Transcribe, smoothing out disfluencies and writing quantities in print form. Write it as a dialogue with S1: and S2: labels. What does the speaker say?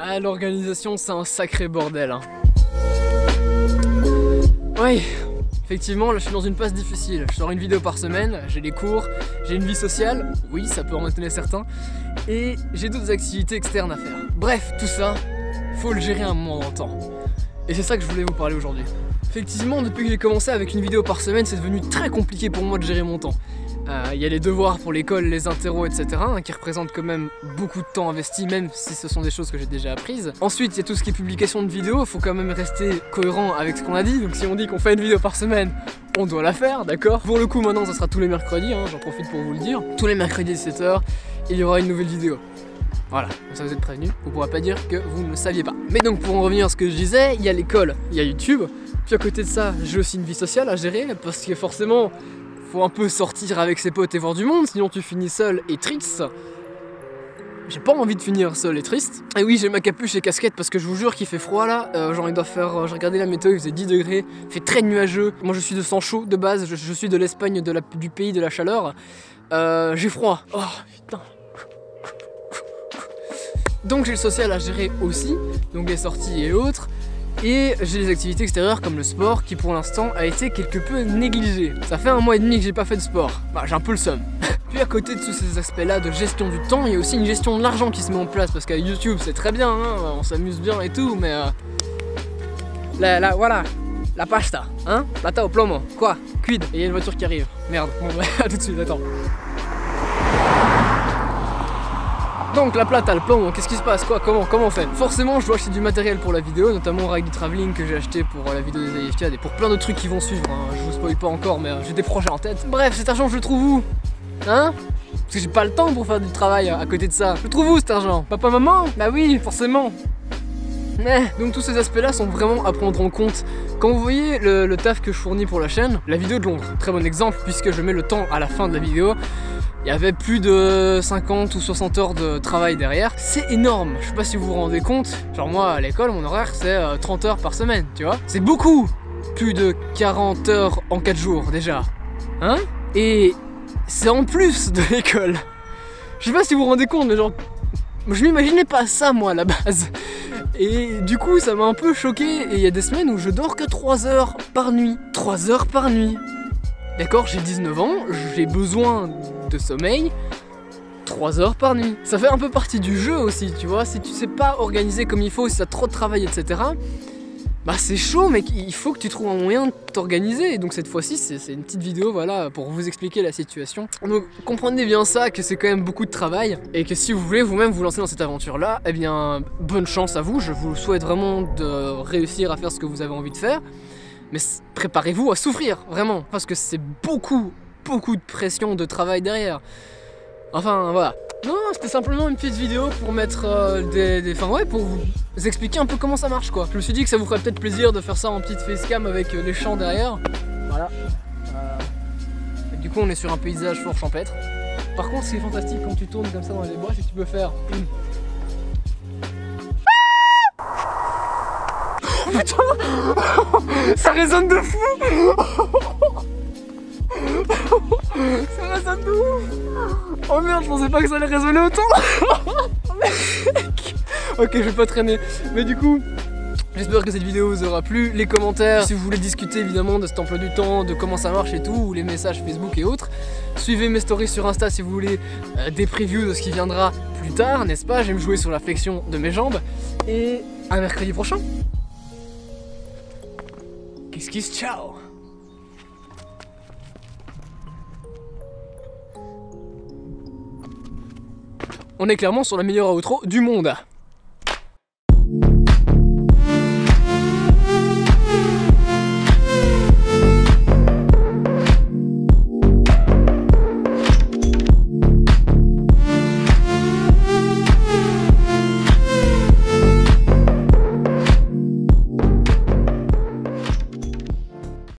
S1: Ah, l'organisation, c'est un sacré bordel, hein. Oui, effectivement, là je suis dans une passe difficile. Je sors une vidéo par semaine, j'ai les cours, j'ai une vie sociale, oui, ça peut en étonner certains, et j'ai d'autres activités externes à faire. Bref, tout ça, faut le gérer un moment dans le temps. Et c'est ça que je voulais vous parler aujourd'hui. Effectivement, depuis que j'ai commencé avec une vidéo par semaine, c'est devenu très compliqué pour moi de gérer mon temps. Il y a les devoirs pour l'école, les interros, etc. Qui représentent quand même beaucoup de temps investi, même si ce sont des choses que j'ai déjà apprises. Ensuite, il y a tout ce qui est publication de vidéos, il faut quand même rester cohérent avec ce qu'on a dit. Donc si on dit qu'on fait une vidéo par semaine, on doit la faire, d'accord? Pour le coup, maintenant, ça sera tous les mercredis, hein, j'en profite pour vous le dire. Tous les mercredis 17h, il y aura une nouvelle vidéo. Voilà, comme ça vous êtes prévenus, vous ne pourrez pas dire que vous ne le saviez pas. Mais donc pour en revenir à ce que je disais, il y a l'école, il y a YouTube, puis à côté de ça, j'ai aussi une vie sociale à gérer, parce que forcément, faut un peu sortir avec ses potes et voir du monde, sinon tu finis seul et triste. J'ai pas envie de finir seul et triste. Et oui, j'ai ma capuche et casquette parce que je vous jure qu'il fait froid là, genre il doit faire, j'ai regardé la météo, il faisait 10 degrés, il fait très nuageux. Moi je suis de sang chaud de base, je suis de l'Espagne, du pays de la chaleur. J'ai froid, oh putain. Donc j'ai le social à gérer aussi, donc les sorties et autres. Et j'ai les activités extérieures comme le sport qui pour l'instant a été quelque peu négligé. Ça fait 1 mois et demi que j'ai pas fait de sport, bah j'ai un peu le seum. Puis à côté de tous ces aspects là de gestion du temps, il y a aussi une gestion de l'argent qui se met en place. Parce qu'à YouTube c'est très bien, hein, on s'amuse bien et tout, mais voilà, la pasta, hein, plata au plomo, quoi, quid. Et il y a une voiture qui arrive, merde, bon bah à tout de suite, attends. Donc la plate à le plomb, qu'est-ce qui se passe, quoi, comment on fait? Forcément je dois acheter du matériel pour la vidéo, notamment Ride du Travelling que j'ai acheté pour la vidéo des AFK et pour plein d'autres trucs qui vont suivre, hein. Je vous spoil pas encore mais j'ai des projets en tête. Bref, cet argent je le trouve où? Hein? Parce que j'ai pas le temps pour faire du travail à côté de ça. Je le trouve où cet argent? Papa, maman? Bah oui, forcément. Donc tous ces aspects là sont vraiment à prendre en compte. Quand vous voyez le taf que je fournis pour la chaîne, la vidéo de Londres, très bon exemple puisque je mets le temps à la fin de la vidéo. Il y avait plus de 50 ou 60 heures de travail derrière. C'est énorme, je sais pas si vous vous rendez compte. Genre moi à l'école, mon horaire c'est 30 heures par semaine, tu vois. C'est beaucoup. Plus de 40 heures en 4 jours déjà. Hein? Et c'est en plus de l'école. Je sais pas si vous vous rendez compte, mais genre, je m'imaginais pas ça moi à la base. Et du coup ça m'a un peu choqué. Et il y a des semaines où je dors que 3 heures par nuit. 3 heures par nuit. D'accord, j'ai 19 ans, j'ai besoin de sommeil 3 heures par nuit. Ça fait un peu partie du jeu aussi, tu vois. Si tu sais pas organiser comme il faut, si t'as trop de travail, etc. Bah c'est chaud, mais il faut que tu trouves un moyen de t'organiser. Donc cette fois-ci, c'est une petite vidéo, voilà, pour vous expliquer la situation. Donc comprenez bien ça, que c'est quand même beaucoup de travail. Et que si vous voulez vous-même vous lancer dans cette aventure-là, eh bien, bonne chance à vous. Je vous souhaite vraiment de réussir à faire ce que vous avez envie de faire. Mais préparez-vous à souffrir, vraiment, parce que c'est beaucoup de pression, de travail derrière. Enfin, voilà. Non, c'était simplement une petite vidéo pour mettre enfin ouais, pour vous expliquer un peu comment ça marche, quoi. Je me suis dit que ça vous ferait peut-être plaisir de faire ça en petite facecam avec les champs derrière. Voilà. Et du coup, on est sur un paysage fort champêtre. Par contre, ce qui est fantastique quand tu tournes comme ça dans les bois, c'est que tu peux faire... Oh putain, ça résonne de fou. Ça résonne de ouf. Oh merde, je pensais pas que ça allait résonner autant. Ok, je vais pas traîner. Mais du coup, j'espère que cette vidéo vous aura plu. Les commentaires, si vous voulez discuter évidemment de cet emploi du temps, de comment ça marche et tout, ou les messages Facebook et autres. Suivez mes stories sur Insta si vous voulez des previews de ce qui viendra plus tard, n'est-ce pas? J'aime jouer sur la flexion de mes jambes. Et à mercredi prochain. Kiss kiss, ciao. On est clairement sur la meilleure outro du monde.